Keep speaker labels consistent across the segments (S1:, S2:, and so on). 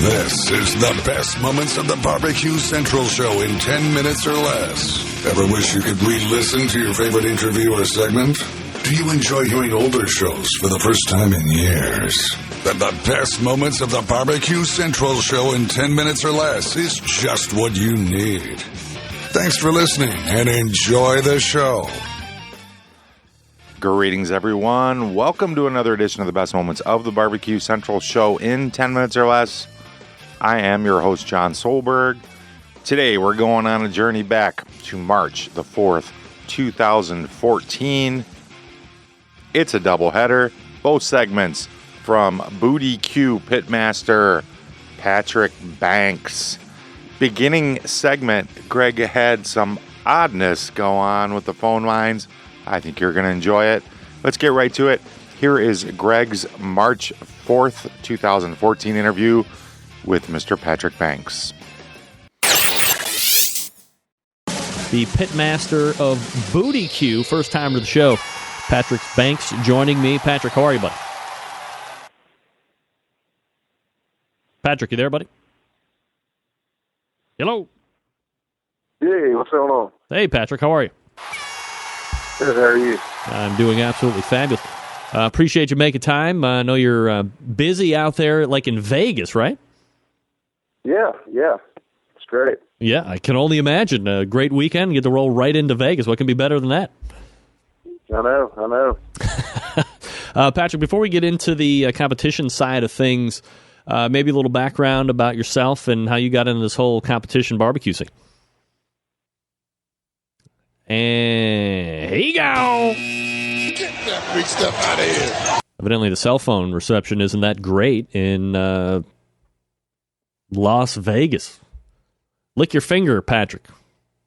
S1: This is the best moments of the BBQ Central Show in 10 minutes or less. Ever wish you could re-listen to your favorite interview or segment? Do you enjoy hearing older shows for the first time in years? Then the best moments of the BBQ Central Show in 10 minutes or less is just what you need. Thanks for listening and enjoy the show.
S2: Greetings, everyone. Welcome to another edition of the best moments of the BBQ Central Show in 10 minutes or less. I am your host, John Solberg. Today, we're going on a journey back to March the 4th, 2014. It's a doubleheader. Both segments from BBQ Pitmaster Patrick Banks. Beginning segment, Greg had some oddness go on with the phone lines. I think you're going to enjoy it. Let's get right to it. Here is Greg's March 4th, 2014 interview with Mr. Patrick Banks.
S3: The pitmaster of BBQ, first time to the show. Patrick Banks joining me. Patrick, how are you, buddy? Patrick, you there, buddy? Hello.
S4: Hey, what's going on?
S3: Hey, Patrick, how are you?
S4: Good, how are you?
S3: I'm doing absolutely fabulous. Appreciate you making time. I know you're busy out there, like in Vegas, right?
S4: Yeah, it's great.
S3: Yeah, I can only imagine. A great weekend. You get to roll right into Vegas. What can be better than that?
S4: I know.
S3: Patrick, before we get into the competition side of things, maybe a little background about yourself and how you got into this whole competition barbecue scene. And here you go.
S1: Get that freak stuff out of here.
S3: Evidently, the cell phone reception isn't that great in Las Vegas. Lick your finger, Patrick.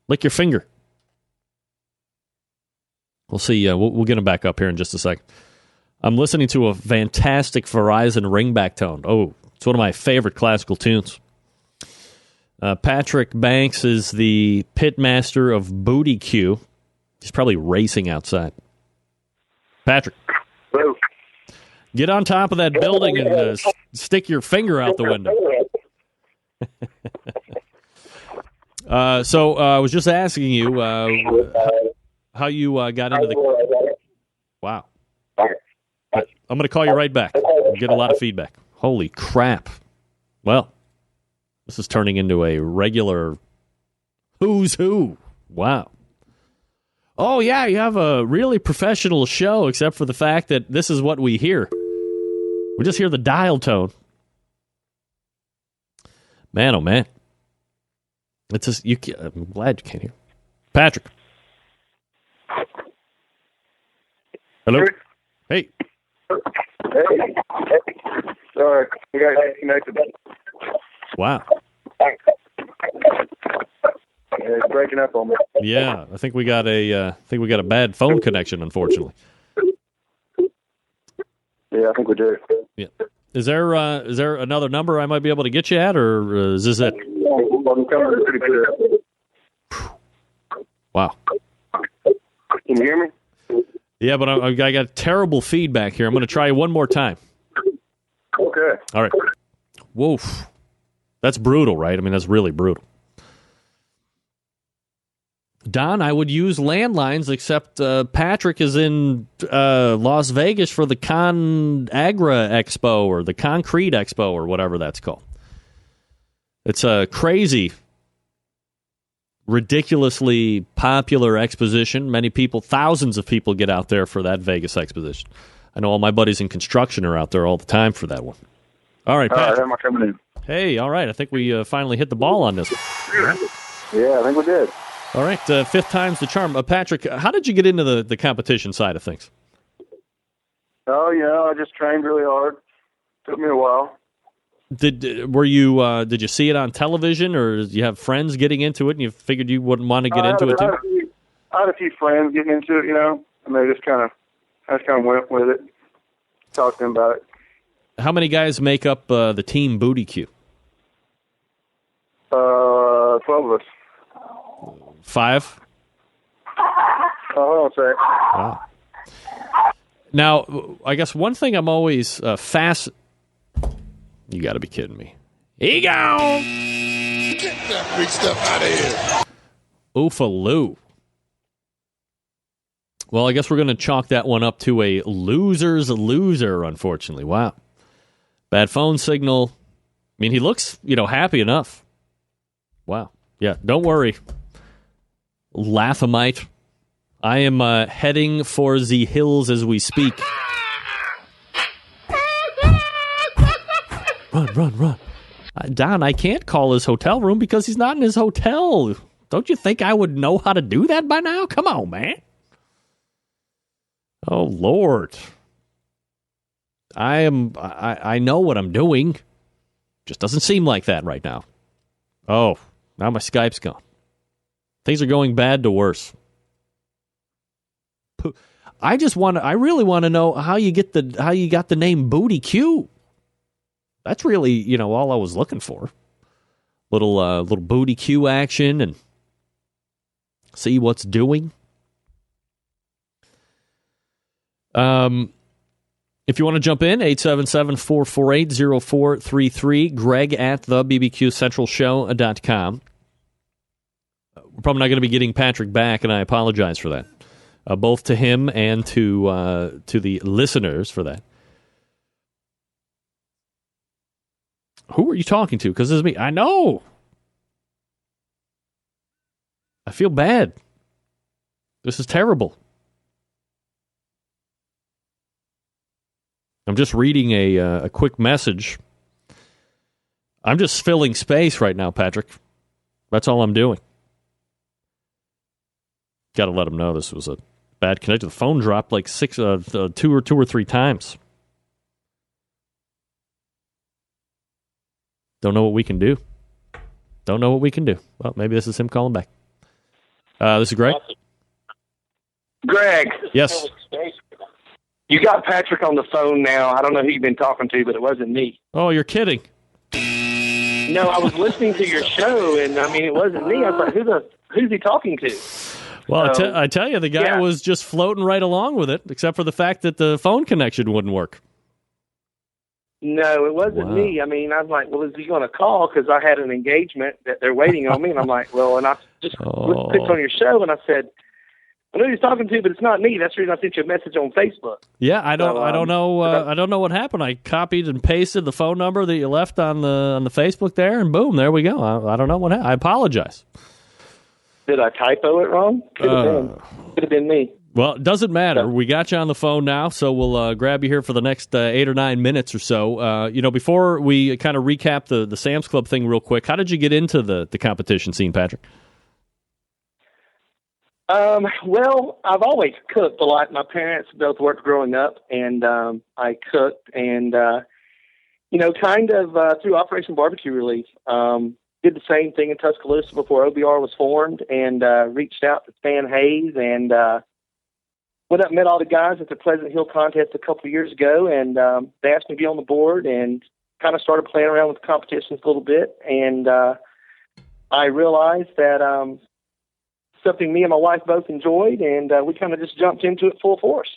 S3: Lick your finger. We'll see. We'll get him back up here in just a second. I'm listening to a fantastic Verizon ringback tone. Oh, it's one of my favorite classical tunes. Patrick Banks is the pitmaster of BBQ. He's probably racing outside. Patrick, get on top of that building and stick your finger out the window. So I was just asking you how you got into the... Wow. I'm going to call you right back. We'll get a lot of feedback. Holy crap. Well, this is turning into a regular who's who. Wow. Oh, yeah, you have a really professional show, except for the fact that this is what we hear. We just hear the dial tone. Man, oh, man. It's just, I'm glad you can't hear. Patrick. Hello? Hey.
S4: Hey. Sorry, we got disconnected.
S3: Wow.
S4: Yeah, it's breaking up on me.
S3: Yeah, I think we got a bad phone connection, unfortunately.
S4: Yeah, I think we do.
S3: Yeah. Is there another number I might be able to get you at, or is this it?
S4: I'm coming pretty clear.
S3: Wow.
S4: Can you hear me?
S3: Yeah, but I got terrible feedback here. I'm going to try one more time.
S4: Okay.
S3: All right. Whoa. That's brutal, right? I mean, that's really brutal. Don, I would use landlines, except Patrick is in Las Vegas for the ConAgra Expo or the Concrete Expo or whatever that's called. It's a crazy, ridiculously popular exposition. Many people, thousands of people get out there for that Vegas exposition. I know all my buddies in construction are out there all the time for that one. All right, Patrick.
S4: How am I coming in?
S3: Hey, all right. I think we finally hit the ball on this one.
S4: Yeah, I think we did.
S3: All right, fifth time's the charm. Patrick, how did you get into the competition side of things?
S4: Oh, I just trained really hard. Took me a while.
S3: Did you see it on television, or did you have friends getting into it, and you figured you wouldn't want to get into it too?
S4: I had a few friends getting into it, and they just kind of went with it. Talked to them about it.
S3: How many guys make up the team BBQ?
S4: 12 of us.
S3: 5?
S4: Hold on a sec.
S3: Wow. Now, I guess one thing I'm always You got to be kidding me. He gone.
S1: Get that big stuff out of here.
S3: Oofaloo. Well, I guess we're going to chalk that one up to a loser's loser, unfortunately. Wow. Bad phone signal. I mean, he looks, happy enough. Wow. Yeah, don't worry. Laughamite. I am heading for the hills as we speak. Run. Don, I can't call his hotel room because he's not in his hotel. Don't you think I would know how to do that by now? Come on, man. Oh, Lord. I know what I'm doing. Just doesn't seem like that right now. Oh, now my Skype's gone. Things are going bad to worse. I really want to know how you got the name Booty Q. That's really, all I was looking for. Little Booty Q action and see what's doing. If you want to jump in, 877-448-0433, Greg at the BBQCentralShow.com. We're probably not going to be getting Patrick back, and I apologize for that. Both to him and to the listeners for that. Who are you talking to? Because this is me. I know. I feel bad. This is terrible. I'm just reading a quick message. I'm just filling space right now, Patrick. That's all I'm doing. Got to let him know this was a bad connection. The phone dropped like two or three times. Don't know what we can do. Well, maybe this is him calling back. This is Greg.
S5: Greg.
S3: Yes.
S5: You got Patrick on the phone now. I don't know who you've been talking to, but it wasn't me.
S3: Oh, you're kidding.
S5: No, I was listening to your show, and it wasn't me. I was like, who's he talking to?
S3: Well, I tell you, the guy was just floating right along with it, except for the fact that the phone connection wouldn't work.
S5: No, it wasn't me. I was like, well, is he going to call? Because I had an engagement that they're waiting on me, and I'm like, well, and I just clicked on your show, and I said, I know who he's talking to, but it's not me. That's the reason I sent you a message on Facebook.
S3: Yeah, I don't know. I don't know what happened. I copied and pasted the phone number that you left on the Facebook there, and boom, there we go. I don't know what happened. I apologize.
S5: Did I typo it wrong? Could have been me.
S3: Well, it doesn't matter. We got you on the phone now, so we'll grab you here for the next 8 or 9 minutes or so. Before we kind of recap the Sam's Club thing real quick, how did you get into the competition scene, Patrick?
S5: Well, I've always cooked a lot. My parents both worked growing up, and I cooked, and kind of through Operation Barbecue Relief, did the same thing in Tuscaloosa before OBR was formed, and reached out to Stan Hayes, and went up and met all the guys at the Pleasant Hill contest a couple of years ago, and they asked me to be on the board, and kind of started playing around with the competitions a little bit, and I realized that something me and my wife both enjoyed, and we kind of just jumped into it full force.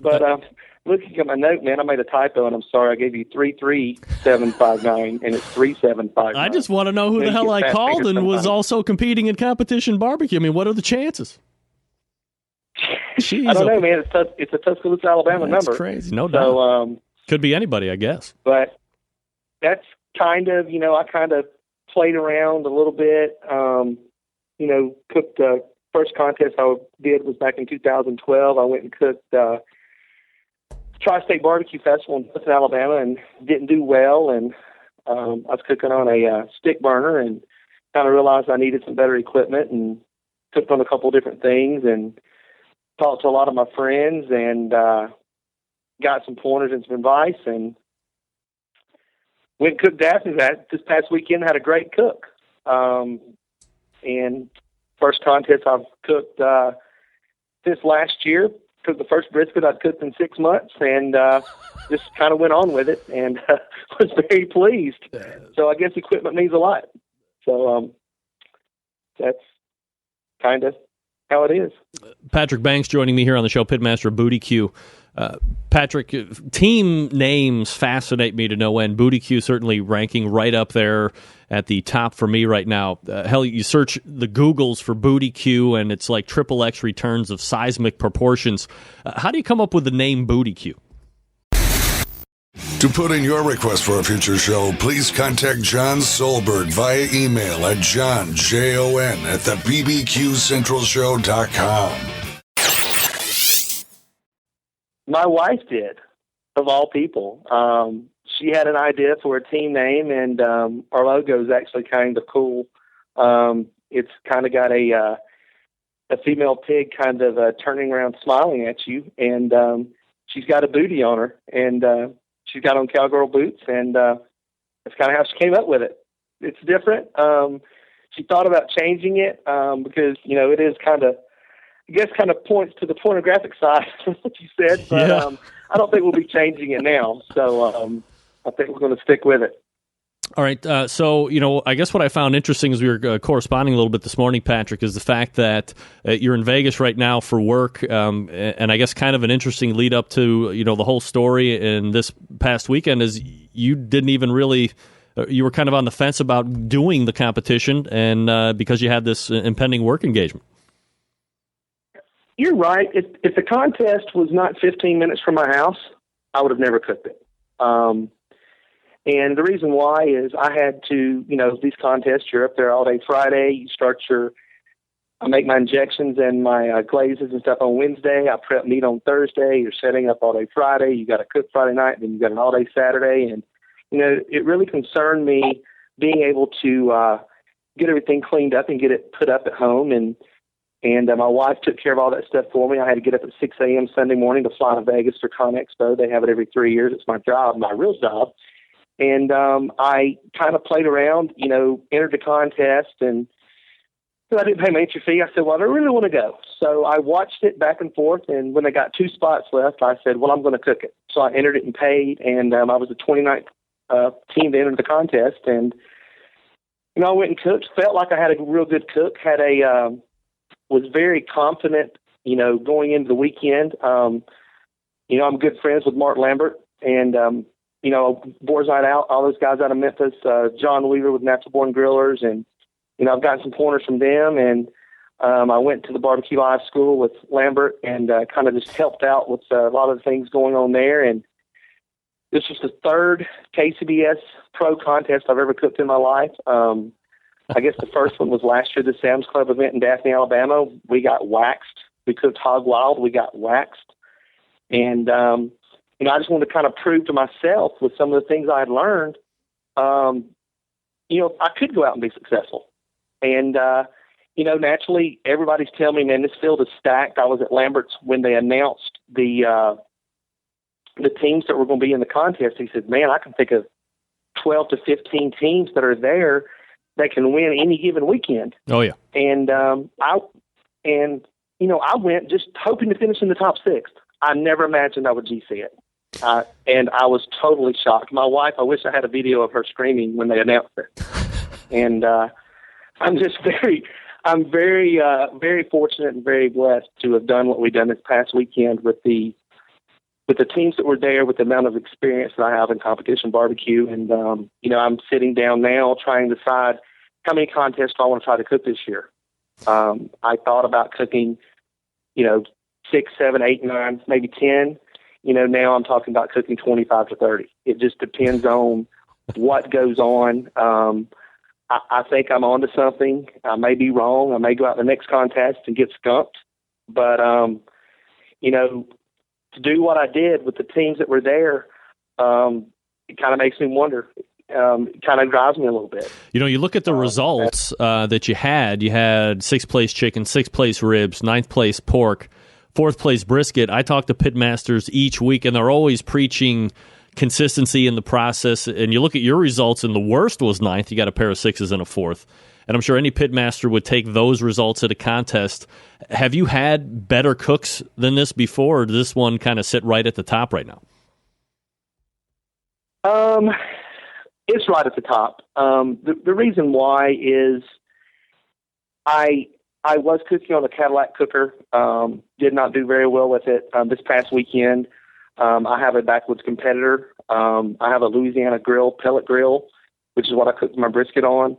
S5: But looking at my note, man, I made a typo, and I'm sorry. I gave you 33759, and it's 3759.
S3: I just want to know who the hell I called and was also competing in competition barbecue. I mean, what are the chances? Jeez,
S5: I don't know, man. It's a Tuscaloosa, Alabama number.
S3: That's crazy. No doubt. So, could be anybody, I guess.
S5: But that's kind of, I kind of played around a little bit. Cooked the first contest I did was back in 2012. I went and cooked Tri-State Barbecue Festival in Dothan, Alabama, and didn't do well. And I was cooking on a stick burner, and kind of realized I needed some better equipment, and cooked on a couple of different things, and talked to a lot of my friends, and got some pointers and some advice, and went and cooked Daphne's this past weekend. Had a great cook. And first contest I've cooked this last year. Cooked the first brisket I'd cooked in 6 months, and just kind of went on with it, and was very pleased. So I guess equipment means a lot. So that's kind of how it is.
S3: Patrick Banks joining me here on the show, Pitmaster of BBQ. Patrick, team names fascinate me to no end. BBQ certainly ranking right up there at the top for me right now. Hell, you search the Googles for BBQ, and it's like triple X returns of seismic proportions. How do you come up with the name BBQ?
S1: To put in your request for a future show, please contact John Solberg via email at johnjon@bbqcentralshow.com.
S5: My wife did, of all people. She had an idea for a team name, and our logo is actually kind of cool. It's kind of got a female pig kind of turning around smiling at you, and she's got a booty on her, and she's got on cowgirl boots, and that's kind of how she came up with it. It's different. She thought about changing it because, it is kind of, I guess, kind of points to the pornographic side, what you said, but
S3: yeah.
S5: I don't think we'll be changing it now. So I think we're going to stick with it.
S3: All right. So, I guess what I found interesting as we were corresponding a little bit this morning, Patrick, is the fact that you're in Vegas right now for work. And I guess kind of an interesting lead up to, the whole story in this past weekend is you didn't even really, you were kind of on the fence about doing the competition and because you had this impending work engagement.
S5: You're right. If the contest was not 15 minutes from my house, I would have never cooked it. And the reason why is I had to, these contests, you're up there all day Friday. I make my injections and my glazes and stuff on Wednesday. I prep meat on Thursday. You're setting up all day Friday. You got to cook Friday night. Then you got an all day Saturday. And, it really concerned me being able to get everything cleaned up and get it put up at home. And my wife took care of all that stuff for me. I had to get up at 6 a.m. Sunday morning to fly to Vegas for Con Expo. They have it every 3 years. It's my job, my real job. And I kind of played around, entered the contest, and so I didn't pay my entry fee. I said, well, I don't really want to go. So I watched it back and forth, and when they got 2 spots left, I said, well, I'm going to cook it. So I entered it and paid, and I was the 29th team to enter the contest. And, I went and cooked, felt like I had a real good cook, was very confident, going into the weekend. I'm good friends with Mark Lambert, and Boar's Night Out, all those guys out of Memphis, John Weaver with Natural Born Grillers, and, I've gotten some pointers from them, and I went to the Barbecue Live School with Lambert and kind of just helped out with a lot of the things going on there, and this was the 3rd KCBS Pro contest I've ever cooked in my life. I guess the first one was last year, the Sam's Club event in Daphne, Alabama. We got waxed. We cooked hog wild. We got waxed, and I just wanted to kind of prove to myself with some of the things I had learned, I could go out and be successful. And, naturally, everybody's telling me, man, this field is stacked. I was at Lambert's when they announced the teams that were going to be in the contest. He said, man, I can think of 12 to 15 teams that are there that can win any given weekend.
S3: Oh, yeah.
S5: And I went just hoping to finish in the top 6. I never imagined I would GC it. And I was totally shocked. My wife, I wish I had a video of her screaming when they announced it. And I'm very, very fortunate and very blessed to have done what we've done this past weekend with the teams that were there, with the amount of experience that I have in competition barbecue. And, I'm sitting down now trying to decide how many contests I want to try to cook this year. I thought about cooking, 6, 7, 8, 9, maybe 10. Now I'm talking about cooking 25 to 30. It just depends on what goes on. I think I'm onto something. I may be wrong. I may go out in the next contest and get skunked. But, to do what I did with the teams that were there, it kind of makes me wonder. It kind of drives me a little bit.
S3: You look at the results that you had 6th place chicken, 6th place ribs, 9th place pork, 4th place brisket. I talk to pitmasters each week, and they're always preaching consistency in the process. And you look at your results, and the worst was 9th. You got a pair of 6s and a 4th. And I'm sure any pitmaster would take those results at a contest. Have you had better cooks than this before, or does this one kind of sit right at the top right now?
S5: It's right at the top. The reason why is I I was cooking on a Cadillac cooker. Did not do very well with it. This past weekend, I have a backwoods competitor. I have a Louisiana grill, pellet grill, which is what I cooked my brisket on.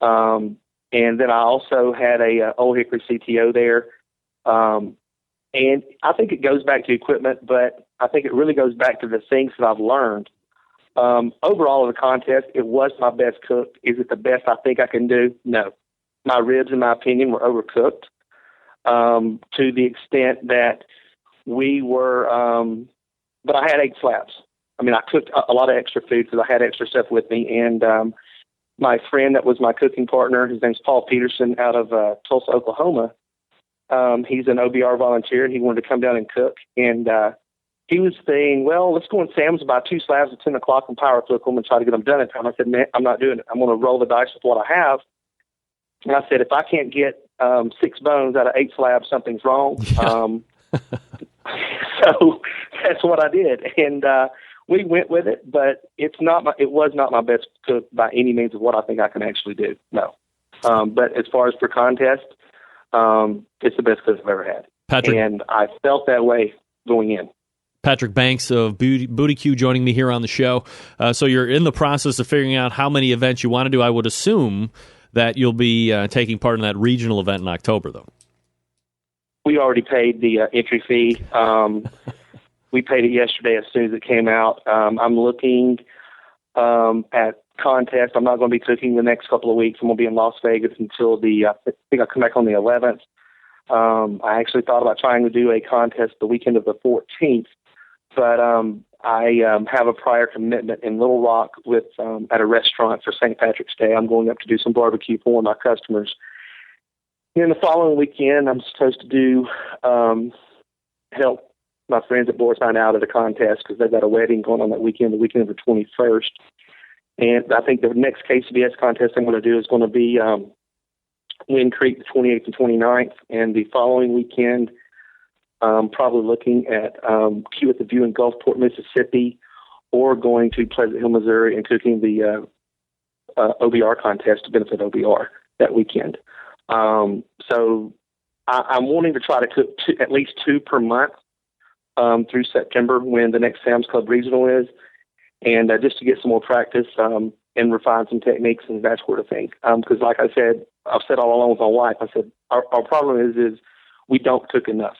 S5: And then I also had a Old Hickory CTO there. And I think it goes back to equipment, but I think it really goes back to the things that I've learned. Overall in the contest, it was my best cook. Is it the best I think I can do? No. My ribs, in my opinion, were overcooked to the extent that we were, but I had 8 slabs. I mean, I cooked a lot of extra food because I had extra stuff with me. And my friend that was my cooking partner, his name's Paul Peterson out of Tulsa, Oklahoma. He's an OBR volunteer, and he wanted to come down and cook. And he was saying, well, let's go in Sam's, buy 2 slabs at 10 o'clock and power cook them and try to get them done in time. I said, man, I'm not doing it. I'm going to roll the dice with what I have. And I said, if I can't get 6 bones out of 8 slabs, something's wrong. So that's what I did. And we went with it, but it was not my best cook by any means of what I think I can actually do. No. But as far as for contest, it's the best cook I've ever had.
S3: Patrick,
S5: and I felt that way going in.
S3: Patrick Banks of BBQ joining me here on the show. So you're in the process of figuring out how many events you want to do. I would assume that you'll be taking part in that regional event in October, though. We
S5: already paid the entry fee. We paid it yesterday as soon as it came out. I'm looking at contest. I'm not going to be cooking the next couple of weeks. I'm going to be in Las Vegas until I think I come back on the 11th. I actually thought about trying to do a contest the weekend of the 14th, but I have a prior commitment in Little Rock with at a restaurant for St. Patrick's Day. I'm going up to do some barbecue for my customers. And the following weekend, I'm supposed to do help my friends at Boarstein out at a contest because they've got a wedding going on that weekend, the weekend of the 21st. And I think the next KCBS contest I'm going to do is going to be Wind Creek, the 28th and 29th. And the following weekend, probably looking at Q at the View in Gulfport, Mississippi, or going to Pleasant Hill, Missouri, and cooking the OBR contest to benefit OBR that weekend. So I'm wanting to try to cook at least 2 per month through September when the next Sam's Club Regional is, and just to get some more practice and refine some techniques and that sort of thing. Because like I said, I've said all along with my wife, I said, our problem is we don't cook enough.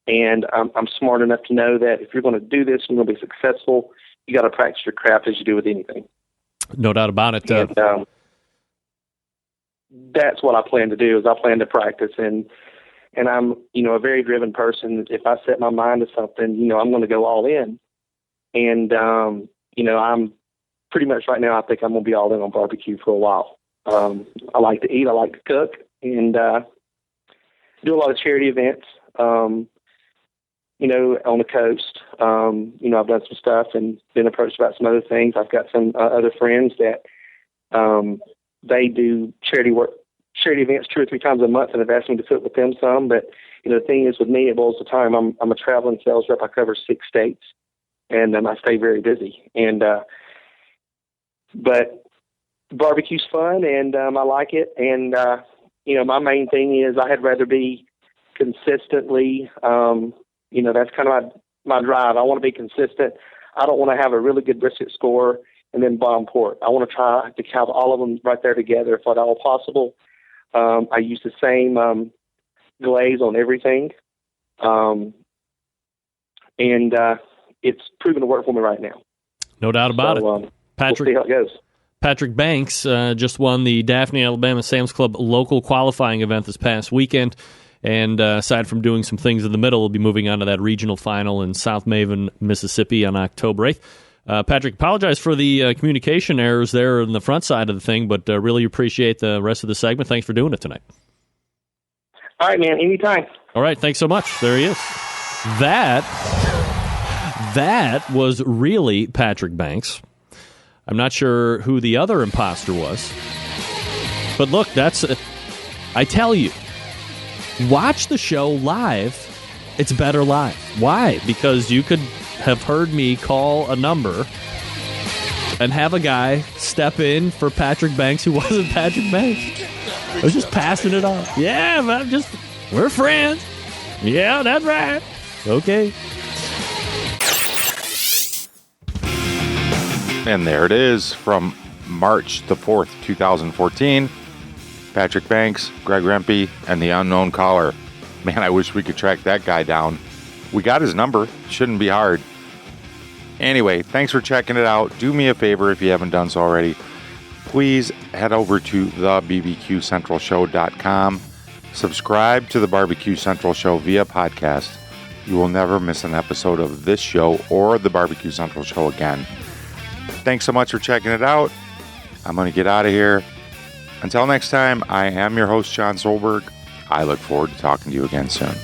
S5: And I'm smart enough to know that if you're going to do this and you're going to be successful, you got to practice your craft as you do with anything.
S3: No doubt about it.
S5: And, that's what I plan to do. Is I plan to practice, and I'm a very driven person. If I set my mind to something, I'm going to go all in. And I'm pretty much right now. I think I'm going to be all in on barbecue for a while. I like to eat. I like to cook, and do a lot of charity events. On the coast. I've done some stuff and been approached about some other things. I've got some other friends that they do charity events 2 or 3 times a month, and have asked me to cook with them some. But the thing is, with me, it boils the time. I'm a traveling sales rep. I cover 6 states, and I stay very busy. And but barbecue's fun, and I like it. And my main thing is I'd rather be consistently. That's kind of my drive. I want to be consistent. I don't want to have a really good brisket score and then bomb pork. I want to try to have all of them right there together if at all possible. I use the same glaze on everything. And it's proven to work for me right now.
S3: No doubt about it. Patrick,
S5: we'll see how it goes.
S3: Patrick Banks just won the Daphne, Alabama Sam's Club local qualifying event this past weekend. And aside from doing some things in the middle, we'll be moving on to that regional final in South Maven, Mississippi on October 8th. Patrick, apologize for the communication errors there in the front side of the thing, but really appreciate the rest of the segment. Thanks for doing it tonight.
S5: All right, man. Anytime.
S3: All right. Thanks so much. There he is. That was really Patrick Banks. I'm not sure who the other imposter was. But look, I tell you, watch the show live. It's better live. Why? Because you could have heard me call a number and have a guy step in for Patrick Banks who wasn't Patrick Banks. I was just passing it off. Yeah, but we're friends. Yeah, that's right. Okay.
S2: And there it is from March the 4th, 2014. Patrick Banks, Greg Rempe, and the unknown caller. Man, I wish we could track that guy down. We got his number. Shouldn't be hard. Anyway, thanks for checking it out. Do me a favor if you haven't done so already. Please head over to thebbqcentralshow.com. Subscribe to the Barbecue Central Show via podcast. You will never miss an episode of this show or the Barbecue Central Show again. Thanks so much for checking it out. I'm going to get out of here. Until next time, I am your host, John Solberg. I look forward to talking to you again soon.